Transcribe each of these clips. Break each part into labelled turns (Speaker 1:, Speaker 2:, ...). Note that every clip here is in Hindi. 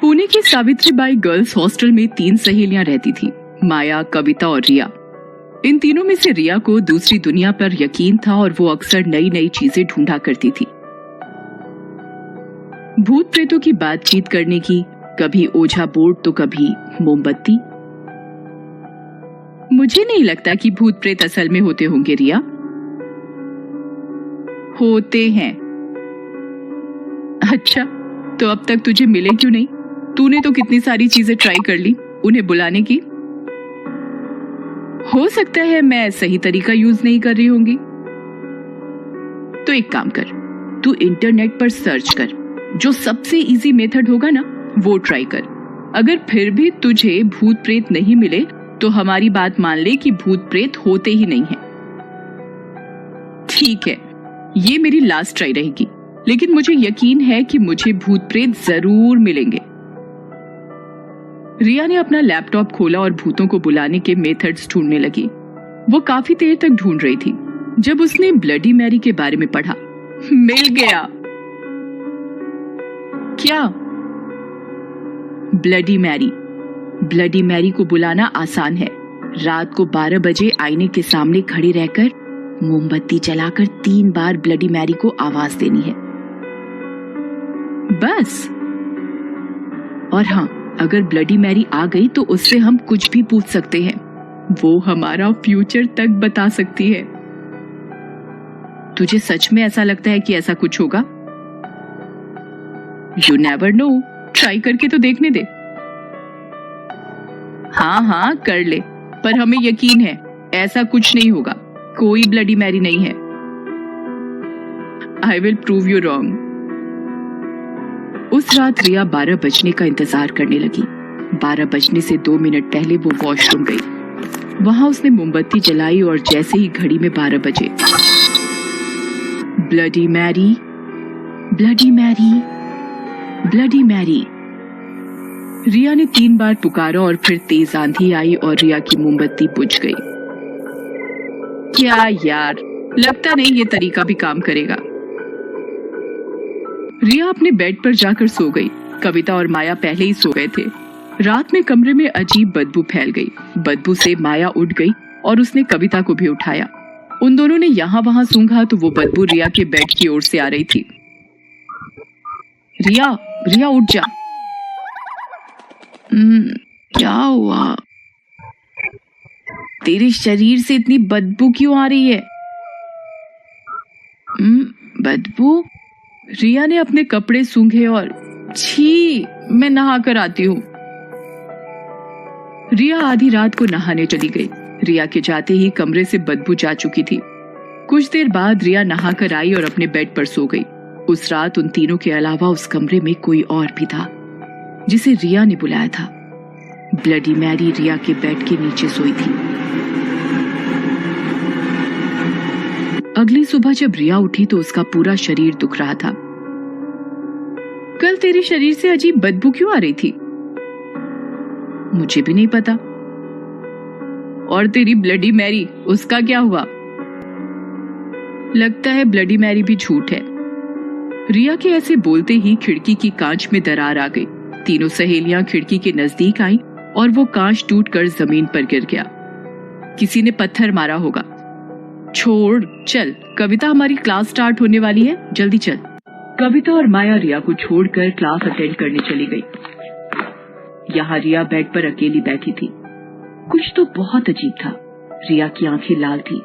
Speaker 1: पुणे की सावित्रीबाई गर्ल्स हॉस्टल में 3 सहेलियां रहती थी, माया, कविता और रिया। इन तीनों में से रिया को दूसरी दुनिया पर यकीन था और वो अक्सर नई नई चीजें ढूंढा करती थी। भूत प्रेतों की बातचीत करने की, कभी ओझा बोर्ड तो कभी मोमबत्ती। मुझे नहीं लगता कि भूत प्रेत असल में होते होंगे रिया। होते हैं। अच्छा, तो अब तक तुझे मिले क्यों नहीं? तूने तो कितनी सारी चीजें ट्राई कर ली उन्हें बुलाने की। हो सकता है मैं सही तरीका यूज नहीं कर रही होंगी। तो एक काम कर, तू इंटरनेट पर सर्च कर, जो सबसे इजी मेथड होगा ना वो ट्राई कर। अगर फिर भी तुझे भूत प्रेत नहीं मिले तो हमारी बात मान ले कि भूत प्रेत होते ही नहीं है। ठीक है, ये मेरी लास्ट ट्राई रहेगी, लेकिन मुझे यकीन है कि मुझे भूत प्रेत जरूर मिलेंगे। रिया ने अपना लैपटॉप खोला और भूतों को बुलाने के मेथड्स ढूंढने लगी। वो काफी देर तक ढूंढ रही थी जब उसने ब्लडी मैरी के बारे में पढ़ा। मिल गया। क्या? Bloody Mary. ब्लडी मैरी को बुलाना आसान है। रात को 12 बजे आईने के सामने खड़ी रहकर मोमबत्ती जलाकर 3 बार ब्लडी मैरी को आवाज देनी है, बस। और हाँ, अगर ब्लडी मैरी आ गई तो उससे हम कुछ भी पूछ सकते हैं। वो हमारा फ्यूचर तक बता सकती है। तुझे सच में ऐसा लगता है कि ऐसा कुछ होगा? यू नेवर नो, ट्राई करके तो देखने दे। हाँ कर ले, पर हमें यकीन है ऐसा कुछ नहीं होगा। कोई ब्लडी मैरी नहीं है। I will prove you wrong. उस रात रिया 12 बजने का इंतजार करने लगी। 12 बजने से 2 मिनट पहले वो वॉशरूम गई। वहां उसने मोमबत्ती जलाई और जैसे ही घड़ी में 12 बजे, bloody Mary, bloody Mary, bloody Mary. Riya ने 3 बार पुकारा और फिर तेज आंधी आई और रिया की मोमबत्ती बुझ गई। क्या यार, लगता नहीं ये तरीका भी काम करेगा। रिया अपने बेड पर जाकर सो गई। कविता और माया पहले ही सो गए थे। रात में कमरे में अजीब बदबू फैल गई। बदबू से माया उठ गई और उसने कविता को भी उठाया। उन दोनों ने यहाँ वहां सूंघा तो वो बदबू रिया के बेड की ओर से आ रही थी। रिया, रिया उठ जा। क्या हुआ? तेरे शरीर से इतनी बदबू क्यों आ रही है? बदबू? रिया ने अपने कपड़े सूंघे और छी, मैं नहा कर आती हूँ। रिया आधी रात को नहाने चली गई। रिया के जाते ही कमरे से बदबू जा चुकी थी। कुछ देर बाद रिया नहा कर आई और अपने बेड पर सो गई। उस रात उन तीनों के अलावा उस कमरे में कोई और भी था जिसे रिया ने बुलाया था। ब्लडी मैरी रिया के बेड के नीचे सोई थी। अगली सुबह जब रिया उठी तो उसका पूरा शरीर दुख रहा था। कल तेरे शरीर से अजीब बदबू क्यों आ रही थी? मुझे भी नहीं पता। और तेरी ब्लडी मैरी, उसका क्या हुआ? लगता है ब्लडी मैरी भी झूठ है। रिया के ऐसे बोलते ही खिड़की की कांच में दरार आ गई। तीनों सहेलियां खिड़की के नजदीक आईं और वो कांच टूटकर जमीन पर गिर गया। किसी ने पत्थर मारा होगा। छोड़, चल, कविता, हमारी क्लास स्टार्ट होने वाली है, जल्दी चल। कविता और माया रिया को छोड़कर क्लास अटेंड करने चली गई। यहाँ रिया बेड पर अकेली बैठी थी। कुछ तो बहुत अजीब था। रिया की आंखें लाल थी।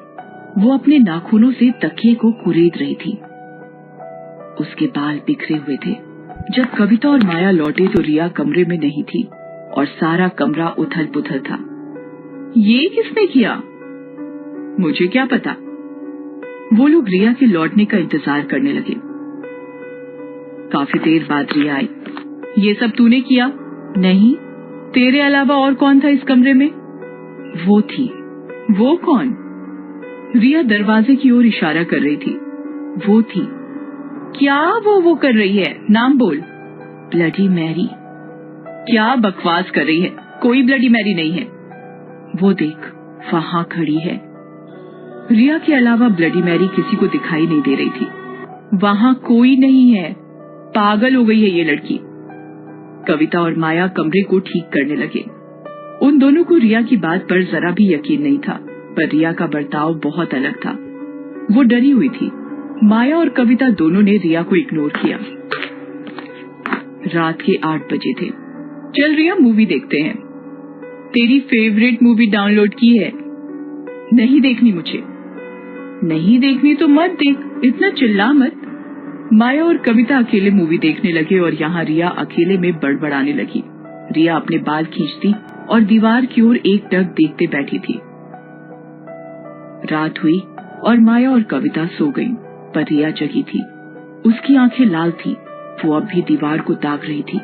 Speaker 1: वो अपने नाखूनों से तकिए को कुरेद रही थी। उसके बाल बिखरे हुए थे। जब कविता और माया लौटे तो रिया कमरे में नहीं थी और सारा कमरा उथल पुथल था। ये किसने किया? मुझे क्या पता। वो लोग रिया के लौटने का इंतजार करने लगे। काफी देर बाद रिया आई। ये सब तूने किया? नहीं, तेरे अलावा और कौन था इस कमरे में? वो थी। वो कौन? रिया दरवाजे की ओर इशारा कर रही थी। वो थी। क्या वो कर रही है? नाम बोल। Bloody Mary. क्या बकवास कर रही है? कोई ब्लडी मैरी नहीं है। वो देख, वहां खड़ी है। रिया के अलावा ब्लडी मैरी किसी को दिखाई नहीं दे रही थी। वहां कोई नहीं है। पागल हो गई है ये लड़की। कविता और माया कमरे को ठीक करने लगे। उन दोनों को रिया की बात पर जरा भी यकीन नहीं था, पर रिया का बर्ताव बहुत अलग था। वो डरी हुई थी। माया और कविता दोनों ने रिया को इग्नोर किया। रात के 8 बजे थे। चल रिया, मूवी देखते हैं। तेरी फेवरेट मूवी डाउनलोड की है। नहीं देखनी मुझे। नहीं देखनी तो मत देख, इतना चिल्ला मत। माया और कविता अकेले मूवी देखने लगे और यहाँ रिया अकेले में बड़बड़ाने लगी। रिया अपने बाल खींचती और दीवार की ओर एकटक देखते बैठी थी। रात हुई और माया और कविता सो गईं, पर रिया जगी थी। उसकी आंखें लाल थी। वो अब भी दीवार को ताक रही थी।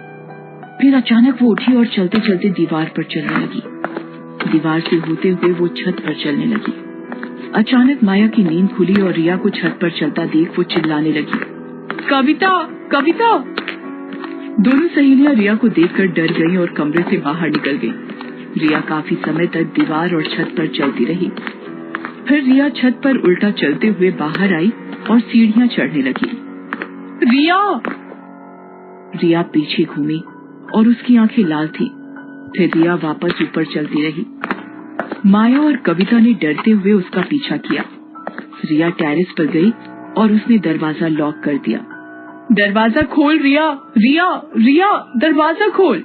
Speaker 1: फिर अचानक वो उठी और चलते चलते दीवार पर चलने लगी। दीवार से होते हुए वो छत पर चलने लगी। अचानक माया की नींद खुली और रिया को छत पर चलता देख वो चिल्लाने लगी, कविता, कविता। दोनों सहेलियां रिया को देखकर डर गईं और कमरे से बाहर निकल गईं। रिया काफी समय तक दीवार और छत पर चलती रही। फिर रिया छत पर उल्टा चलते हुए बाहर आई और सीढ़ियां चढ़ने लगी। रिया! रिया पीछे घूमी और उसकी आंखें लाल थी। फिर रिया वापस ऊपर चलती रही। माया और कविता ने डरते हुए उसका पीछा किया। रिया टेरेस पर गई और उसने दरवाजा लॉक कर दिया। दरवाजा खोल रिया, रिया, रिया, दरवाजा खोल।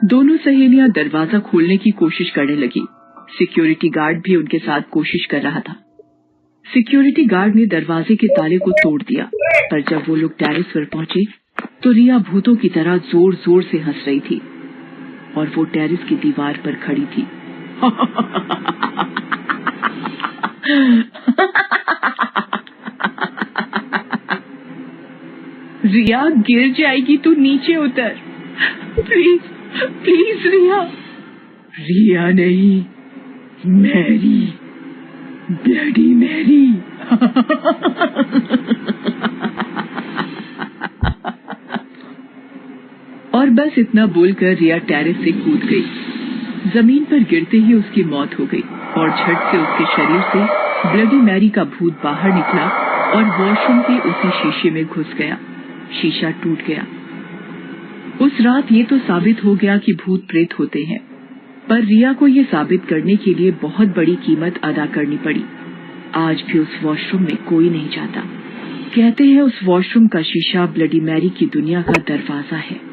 Speaker 1: दोनों सहेलियां दरवाजा खोलने की कोशिश करने लगी। सिक्योरिटी गार्ड भी उनके साथ कोशिश कर रहा था। सिक्योरिटी गार्ड ने दरवाजे के ताले को तोड़ दिया, पर जब वो लोग टेरेस पर पहुंचे तो रिया भूतों की तरह जोर जोर से हंस रही थी और वो टेरेस की दीवार पर खड़ी थी। रिया, गिर जाएगी, तू नीचे उतर। प्लीज, प्लीज रिया। रिया नहीं, मैरी, ब्लडी मैरी। और बस इतना बोलकर रिया टेरेस से कूद गई। जमीन पर गिरते ही उसकी मौत हो गई और झट से उसके शरीर से ब्लडी मैरी का भूत बाहर निकला और वॉशरूम के उसी शीशे में घुस गया। शीशा टूट गया। उस रात ये तो साबित हो गया कि भूत प्रेत होते हैं, पर रिया को ये साबित करने के लिए बहुत बड़ी कीमत अदा करनी पड़ी। आज भी उस वॉशरूम में कोई नहीं जाता। कहते हैं उस वॉशरूम का शीशा ब्लडी मैरी की दुनिया का दरवाजा है।